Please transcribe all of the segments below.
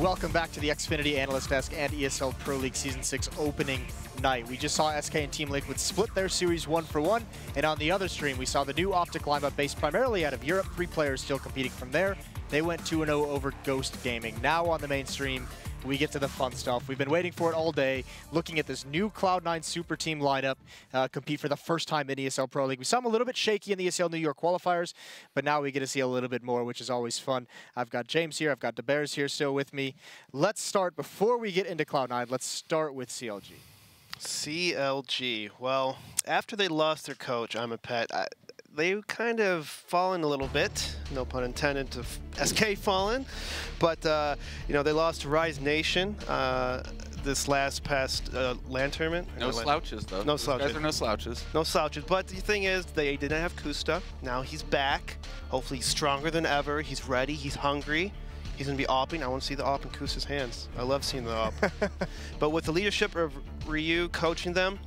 Welcome back to the Xfinity Analyst Desk and ESL Pro League Season 6 opening night. We just saw SK and Team Liquid split their series 1-1, and on the other stream we saw the new Optic lineup based primarily out of Europe, 3 players still competing from there. They went 2-0 over Ghost Gaming. Now on the main stream, we get to the fun stuff. We've been waiting for it all day, looking at this new Cloud9 Super Team lineup compete for the first time in ESL Pro League. We saw them a little bit shaky in the ESL New York qualifiers, but now we get to see a little bit more, which is always fun. I've got James here, I've got DeBears here still with me. Let's start, before we get into Cloud9, let's start with CLG. CLG, well, after they lost their coach, I'm a pet. They've kind of fallen a little bit, no pun intended, to SK fallen, but you know, they lost to Rise Nation this past LAN tournament. No slouches though. No slouches. Guys are no slouches. No slouches, but the thing is, they didn't have Kusta. Now he's back. Hopefully he's stronger than ever. He's ready. He's hungry. He's going to be opping. I want to see the op in Kusta's hands. I love seeing the op. But with the leadership of Ryu coaching them,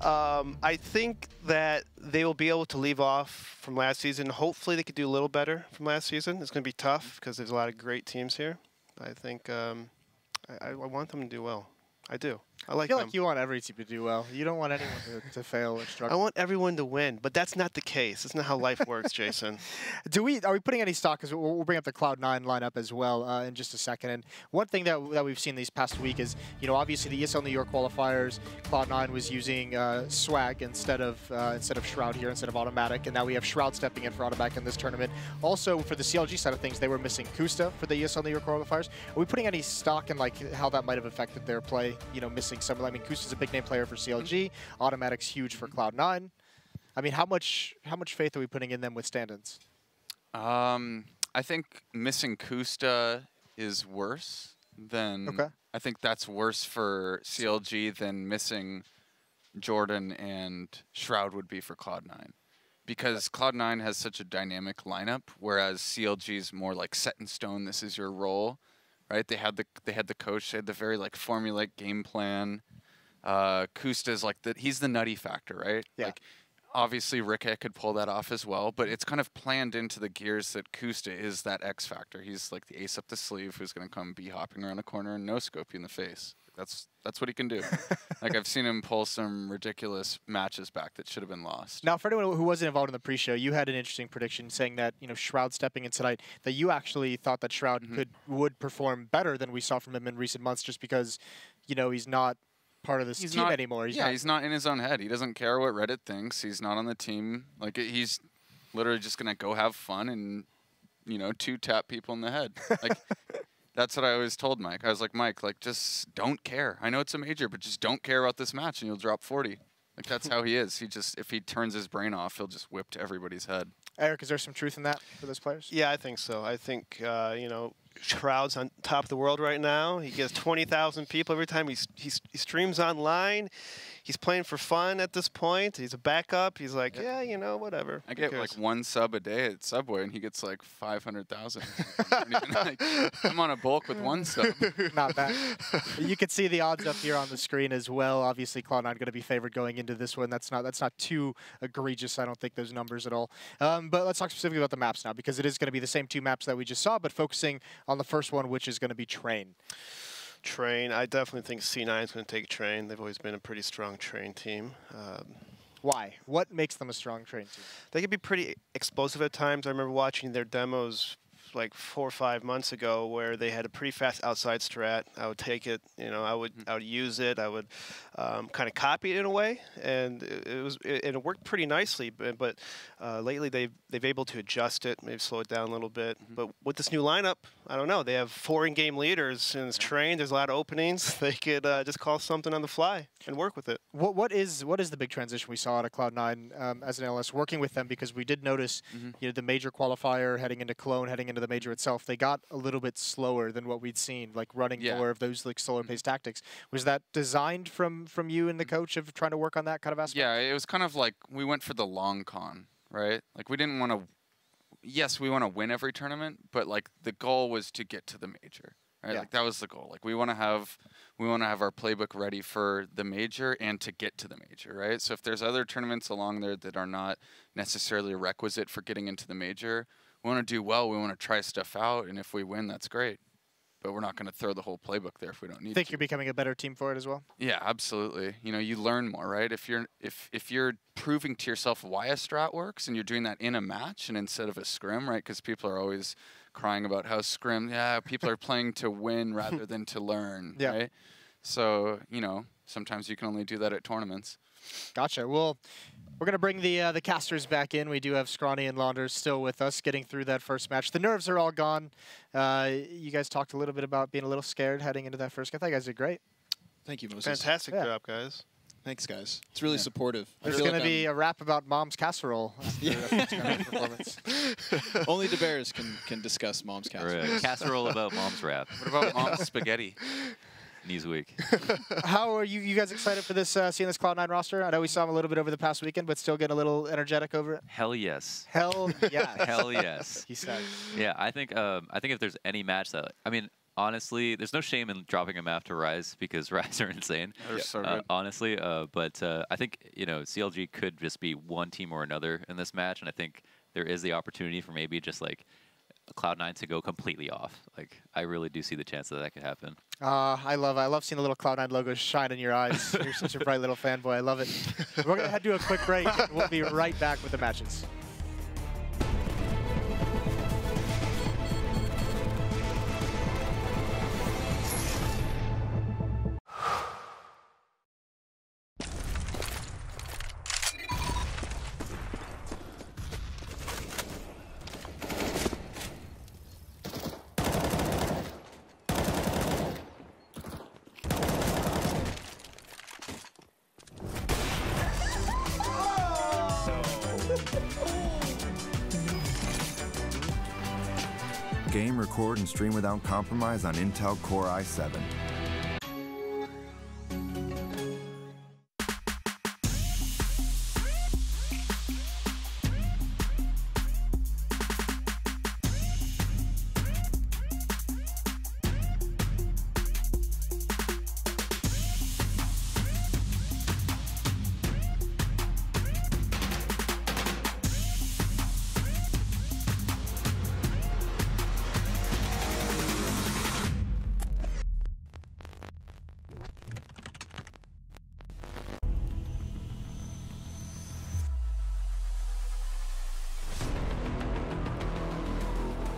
I think that they will be able to leave off from last season. Hopefully they could do a little better from last season. It's going to be tough because there's a lot of great teams here. I think I want them to do well. I do. I like feel them. like you want every team to do well. You don't want anyone to fail or struggle. I want everyone to win, but that's not the case. That's not how life works, Jason. Are we putting any stock? Because we'll bring up the Cloud9 lineup as well in just a second. And one thing that we've seen these past week is, you know, obviously the ESL New York qualifiers, Cloud9 was using Swag instead of Shroud here, instead of Automatic, and now we have Shroud stepping in for Automatic in this tournament. Also, for the CLG side of things, they were missing Kusta for the ESL New York qualifiers. Are we putting any stock in like how that might have affected their play? You know, missing some. I mean, Kusta's a big name player for CLG. Automatic's huge for Cloud9. I mean, how much faith are we putting in them with stand-ins? I think missing Kusta is worse than. Okay. I think that's worse for CLG than missing Jordan and Shroud would be for Cloud9, because Cloud9 has such a dynamic lineup, whereas CLG's more like set in stone. This is your role, right? They had the coach. They had the very like formulaic game plan. Kusta's like he's the nutty factor, right? Yeah. Like, obviously Rikke could pull that off as well, but it's kind of planned into the gears that Kusta is that X factor. He's like the ace up the sleeve who's going to come hopping around a corner and no scope you in the face. That's what he can do. Like, I've seen him pull some ridiculous matches back that should have been lost. Now, for anyone who wasn't involved in the pre-show, you had an interesting prediction saying that, you know, Shroud stepping in tonight, that you actually thought that Shroud would perform better than we saw from him in recent months, just because, you know, he's not part of this team anymore. He's not in his own head. He doesn't care what Reddit thinks. He's not on the team. Like, he's literally just gonna go have fun and, you know, 2-tap people in the head. Like, that's what I always told Mike. I was like, Mike, like, just don't care. I know it's a major, but just don't care about this match and you'll drop 40. Like, that's how he is. He just, if he turns his brain off, he'll just whip to everybody's head. Eric, is there some truth in that for those players? Yeah, I think so. I think, you know, Shroud's on top of the world right now. He gets 20,000 people every time he streams online. He's playing for fun at this point. He's a backup. He's like, yeah, you know, whatever. I get like 1 sub a day at Subway, and he gets like 500,000. Like, I'm on a bulk with 1 sub. Not bad. You can see the odds up here on the screen as well. Obviously, Cloud9 going to be favored going into this one. That's not too egregious, I don't think, those numbers at all. But let's talk specifically about the maps now, because it is going to be the same 2 maps that we just saw, but focusing on the first one, which is going to be Train. Train, I definitely think C9 is going to take Train. They've always been a pretty strong Train team. Why? What makes them a strong Train team? They can be pretty explosive at times. I remember watching their demos like 4 or 5 months ago, where they had a pretty fast outside strat. I would take it, you know, I would use it. I would kind of copy it in a way, and it worked pretty nicely. But lately they've able to adjust it, maybe slow it down a little bit. But with this new lineup, I don't know. They have 4 in-game leaders, and it's Train. There's a lot of openings. They could just call something on the fly and work with it. What is the big transition we saw out of Cloud9 as an analyst working with them? Because we did notice, you know, the major qualifier heading into Cologne, heading into the major itself, they got a little bit slower than what we'd seen, like running more of those like slower paced tactics. Was that designed from you and the coach of trying to work on that kind of aspect? Yeah, it was kind of like we went for the long con, right? Like, we didn't want to. Yes, we want to win every tournament, but like the goal was to get to the major, right? Like, that was the goal. Like, we want to have our playbook ready for the major and to get to the major, right? So if there's other tournaments along there that are not necessarily a requisite for getting into the major, we want to do well. We want to try stuff out, and if we win, that's great. but we're not going to throw the whole playbook there if we don't need Think to. you're becoming a better team for it as well? Yeah, absolutely. You know, you learn more, right? If you're proving to yourself why a strat works and you're doing that in a match and instead of a scrim, right? Because people are always crying about how scrim, people are playing to win rather than to learn, right? So, you know, sometimes you can only do that at tournaments. Gotcha. Well, we're going to bring the casters back in. We do have Scrawny and Launders still with us, getting through that first match. The nerves are all gone. You guys talked a little bit about being a little scared heading into that first game. I thought you guys did great. Thank you, Moses. Fantastic job, guys. Thanks, guys. It's really supportive. There's going to be a rap about Mom's Casserole after performance. Only the Bears can discuss Mom's Casserole. Right. Casserole about Mom's rap. What about Mom's spaghetti? Knees weak. How are you guys excited for this, seeing this Cloud9 roster? I know we saw them a little bit over the past weekend, but still getting a little energetic over it. Hell yes. Hell yeah. Hell yes. He said. Yeah, I think if there's any match that, I mean, honestly, there's no shame in dropping them after Rise because Rise are insane. They're so good. Honestly, but I think, you know, CLG could just be one team or another in this match, and I think there is the opportunity for maybe just like Cloud9 to go completely off. Like, I really do see the chance that could happen. I love seeing the little Cloud9 logo shine in your eyes. You're such a bright little fanboy. I love it. We're going to head to a quick break. We'll be right back with the matches. Game, record, and stream without compromise on Intel Core i7.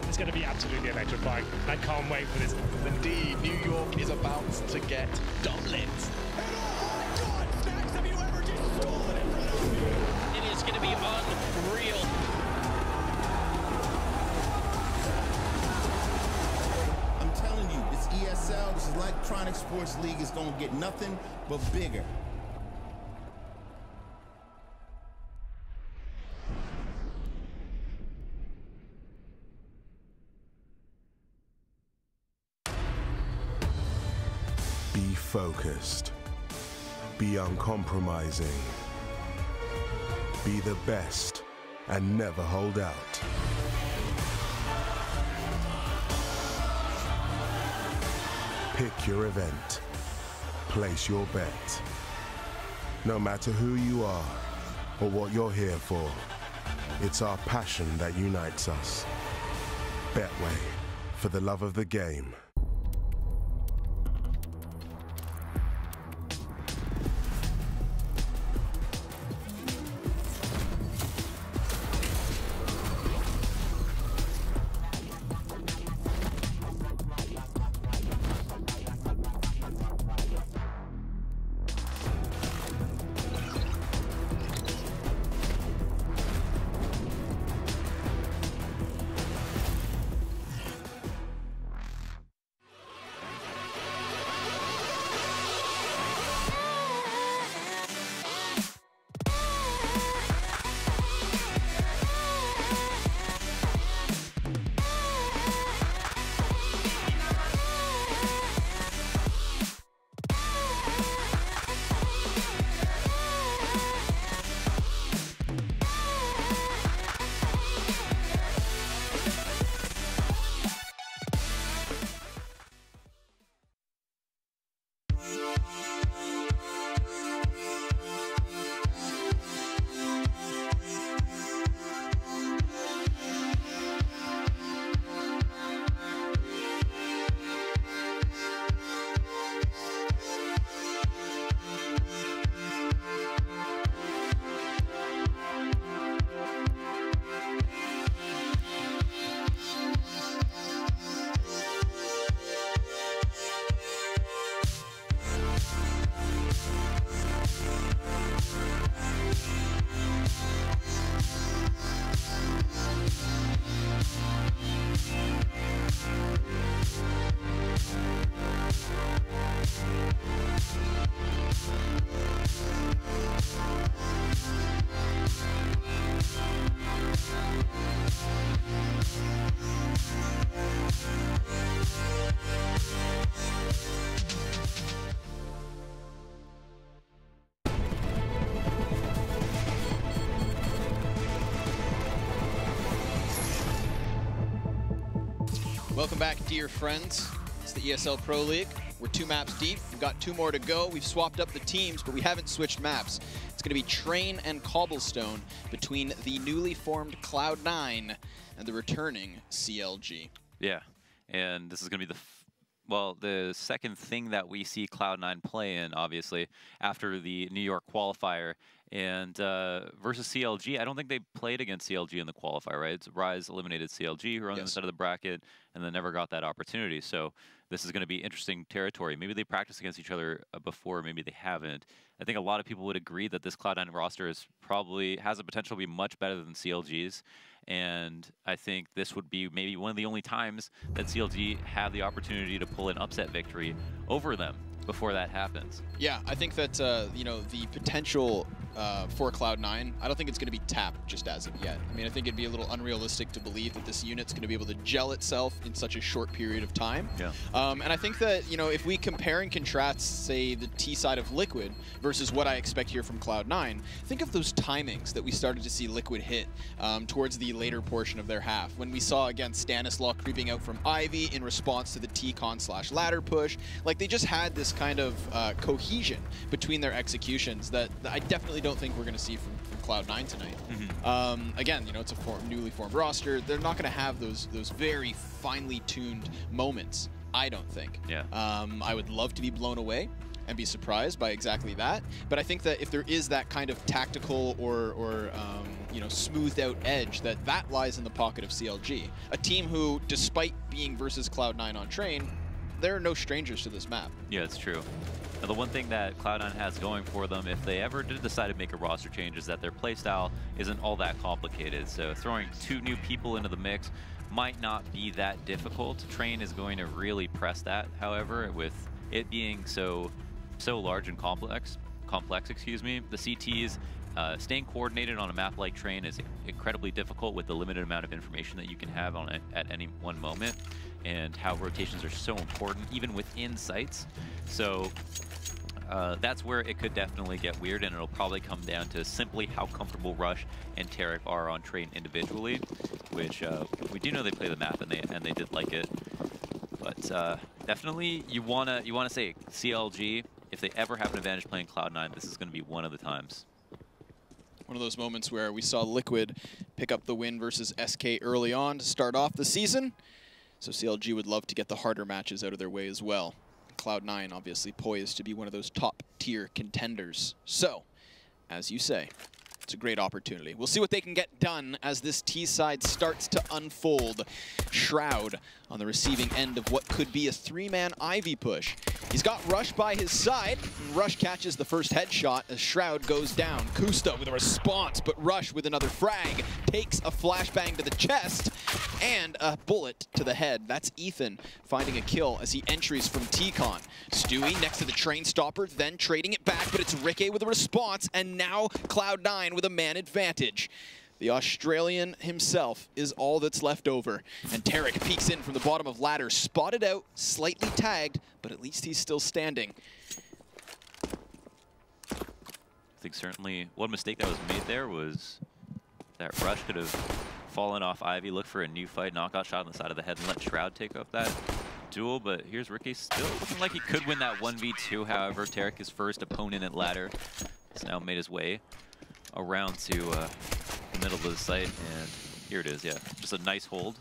It's going to be absolutely electrifying. I can't wait for this. Indeed, New York is about to get doublet. It is going to be unreal. I'm telling you, this ESL, this is Electronic Sports League, is going to get nothing but bigger. Be focused. Be uncompromising. Be the best and never hold out. Pick your event. Place your bet. No matter who you are or what you're here for, it's our passion that unites us. Betway, for the love of the game. Welcome back, dear friends. It's the ESL Pro League. We're 2 maps deep. We've got 2 more to go. We've swapped up the teams, but we haven't switched maps. It's going to be Train and Cobblestone between the newly formed Cloud9 and the returning CLG. Yeah, and this is going to be the second thing that we see Cloud9 play in, obviously, after the New York qualifier. And versus CLG, I don't think they played against CLG in the qualifier, right? Rise eliminated CLG, who were on the other side of the bracket, and then never got that opportunity. So this is going to be interesting territory. Maybe they practiced against each other before, maybe they haven't. I think a lot of people would agree that this Cloud9 roster has the potential to be much better than CLG's. And I think this would be maybe one of the only times that CLG have the opportunity to pull an upset victory over them before that happens. Yeah, I think that, you know, the potential for Cloud9, I don't think it's going to be tapped just as of yet. I mean, I think it'd be a little unrealistic to believe that this unit's going to be able to gel itself in such a short period of time. Yeah. And I think that, you know, if we compare and contrast, say, the T side of Liquid versus what I expect here from Cloud9, think of those timings that we started to see Liquid hit towards the later portion of their half. When we saw, again, Stanislaw creeping out from Ivy in response to the T-con/ladder push. Like, they just had this kind of cohesion between their executions that I definitely don't think we're going to see from Cloud9 tonight. Again, you know, it's a newly formed roster. They're not going to have those very finely tuned moments, I don't think. Yeah. I would love to be blown away and be surprised by exactly that. But I think that if there is that kind of tactical or you know, smoothed out edge, that lies in the pocket of CLG. A team who, despite being versus Cloud9 on Train, they're no strangers to this map. Yeah, it's true. Now, the one thing that Cloud9 has going for them, if they ever did decide to make a roster change, is that their playstyle isn't all that complicated. So throwing 2 new people into the mix might not be that difficult. Train is going to really press that, however, with it being so large and complex, excuse me. The CTs, staying coordinated on a map like Train is incredibly difficult with the limited amount of information that you can have on it at any one moment, and how rotations are so important, even within sites. So that's where it could definitely get weird, and it'll probably come down to simply how comfortable Rush and Tarek are on Train individually, which we do know they play the map and they did like it. But definitely you wanna say CLG, if they ever have an advantage playing Cloud9, this is going to be one of the times. One of those moments where we saw Liquid pick up the win versus SK early on to start off the season. So CLG would love to get the harder matches out of their way as well. Cloud9 obviously poised to be one of those top-tier contenders. So, as you say, it's a great opportunity. We'll see what they can get done as this T side starts to unfold. Shroud on the receiving end of what could be a 3-man Ivy push. He's got Rush by his side, and Rush catches the first headshot as Shroud goes down. Kusta with a response, but Rush with another frag takes a flashbang to the chest and a bullet to the head. That's Ethan finding a kill as he entries from T-Con. Stewie next to the train stopper, then trading it back, but it's Ricky with a response, and now Cloud9 with a man advantage. The Australian himself is all that's left over. And Tarek peeks in from the bottom of ladder, spotted out, slightly tagged, but at least he's still standing. I think certainly one mistake that was made there was that Rush could have fallen off Ivy, looked for a new fight, knockout shot on the side of the head, and let Shroud take off that duel. But here's Ricky still looking like he could win that 1v2. However, Tarek, his first opponent at ladder, has now made his way around to the middle of the site, and here it is. Yeah, just a nice hold.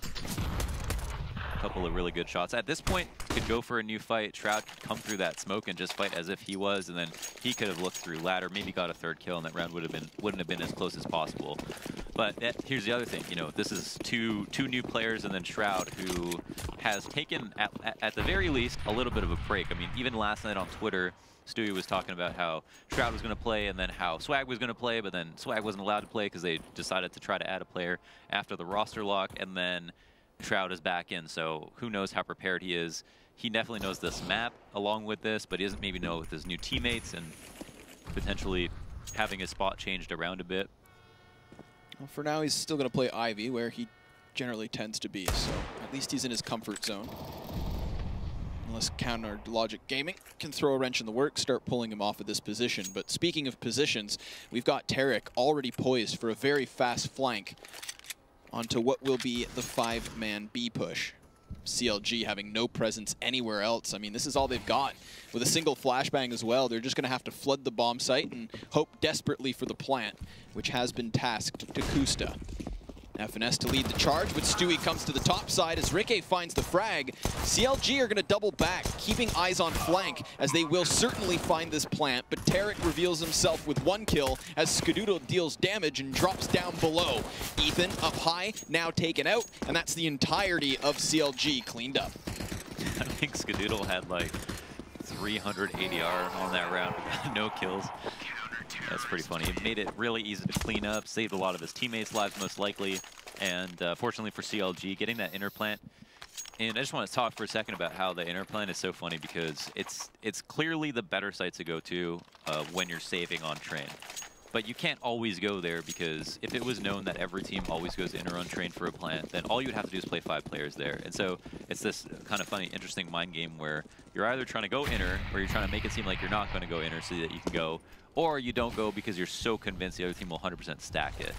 A couple of really good shots. At this point, could go for a new fight. Shroud could come through that smoke and just fight as if he was, and then he could have looked through ladder, maybe got a 3rd kill, and that round wouldn't have been as close as possible. But here's the other thing. You know, this is two new players, and then Shroud, who has taken at the very least a little bit of a break. I mean, even last night on Twitter, Stewie was talking about how Shroud was going to play and then how Swag was going to play, but then Swag wasn't allowed to play because they decided to try to add a player after the roster lock, and then Shroud is back in, so who knows how prepared he is. He definitely knows this map along with this, but he doesn't maybe know with his new teammates and potentially having his spot changed around a bit. Well, for now, he's still going to play Ivy, where he generally tends to be, so at least he's in his comfort zone. Unless Counter Logic Gaming can throw a wrench in the works, start pulling him off of this position. But speaking of positions, we've got Tarek already poised for a very fast flank onto what will be the 5-man B push. CLG having no presence anywhere else. I mean, this is all they've got. With a single flashbang as well, they're just going to have to flood the bomb site and hope desperately for the plant, which has been tasked to Kusta. FNS to lead the charge, but Stewie comes to the top side as Rikke finds the frag. CLG are going to double back, keeping eyes on flank, as they will certainly find this plant, but Tarek reveals himself with 1 kill as Skadoodle deals damage and drops down below. Ethan up high, now taken out, and that's the entirety of CLG cleaned up. I think Skadoodle had like 300 ADR on that round, no kills. That's pretty funny. It made it really easy to clean up, saved a lot of his teammates' lives most likely, and fortunately for CLG, getting that inner plant. And I just want to talk for a second about how the inner plant is so funny, because it's clearly the better site to go to when you're saving on train. But you can't always go there, because if it was known that every team always goes inner on train for a plant, then all you'd have to do is play 5 players there. And so it's this kind of funny, interesting mind game where you're either trying to go inner, or you're trying to make it seem like you're not going to go inner so that you can go, or you don't go because you're so convinced the other team will 100% stack it.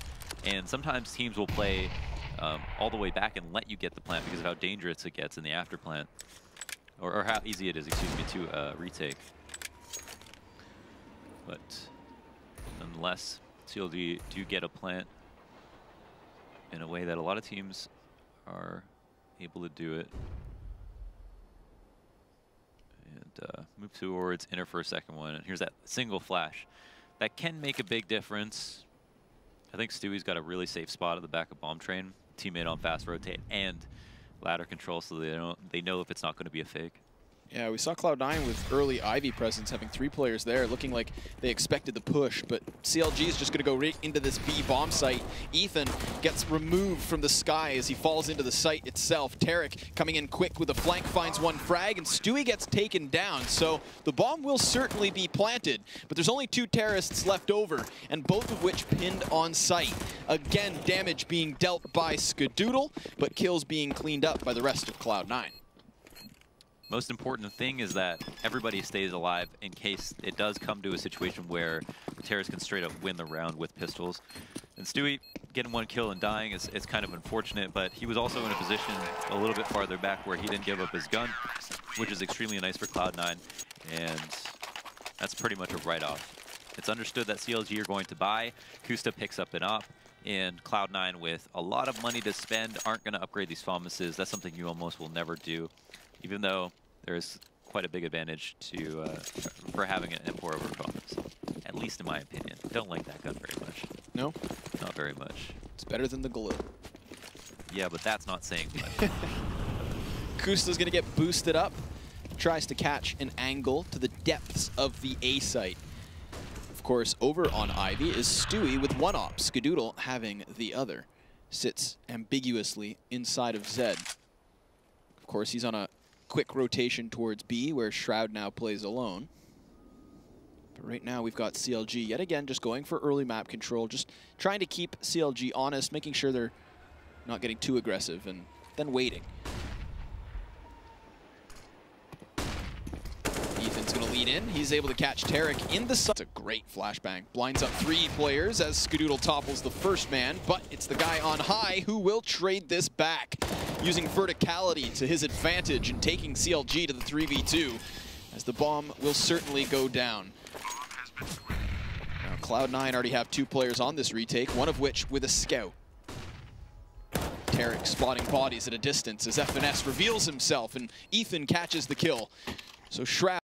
And sometimes teams will play all the way back and let you get the plant because of how dangerous it gets in the after plant, or how easy it is, excuse me, to retake. But nonetheless, CLG do get a plant in a way that a lot of teams are able to do it. And move towards inner for a second one. And here's that single flash. That can make a big difference. I think Stewie's got a really safe spot at the back of bomb train. Teammate on fast rotate and ladder control, so they know if it's not going to be a fake. Yeah, we saw Cloud9 with early Ivy presence, having 3 players there, looking like they expected the push, but CLG is just going to go right into this B bomb site. Ethan gets removed from the sky as he falls into the site itself. Tarek coming in quick with a flank, finds 1 frag, and Stewie gets taken down. So the bomb will certainly be planted, but there's only 2 terrorists left over, and both of which pinned on site. Again, damage being dealt by Skadoodle, but kills being cleaned up by the rest of Cloud9. Most important thing is that everybody stays alive in case it does come to a situation where the terrorists can straight up win the round with pistols. And Stewie getting 1 kill and dying is kind of unfortunate, but he was also in a position a little bit farther back where he didn't give up his gun, which is extremely nice for Cloud9, and that's pretty much a write-off. It's understood that CLG are going to buy. Kusta picks up an op, and Cloud9, with a lot of money to spend, aren't going to upgrade these FAMASes. That's something you almost will never do, even though there's quite a big advantage to for having an M4 over FAMAS, at least in my opinion. Don't like that gun very much. No? Not very much. It's better than the glue. Yeah, but that's not saying much. Kusta's going to get boosted up. Tries to catch an angle to the depths of the A site. Of course, over on Ivy is Stewie with 1 op. Skadoodle having the other. Sits ambiguously inside of Zed. Of course, he's on a quick rotation towards B, where Shroud now plays alone. But right now we've got CLG yet again just going for early map control, just trying to keep CLG honest, making sure they're not getting too aggressive, and then waiting. Ethan's going to lead in. He's able to catch Tarek in the side. It's a great flashbang. Blinds up 3 players as Skadoodle topples the first man, but it's the guy on high who will trade this back, using verticality to his advantage and taking CLG to the 3v2, as the bomb will certainly go down. Now Cloud9 already have 2 players on this retake, one of which with a scout. Tarek spotting bodies at a distance as FNS reveals himself, and Ethan catches the kill. So Shroud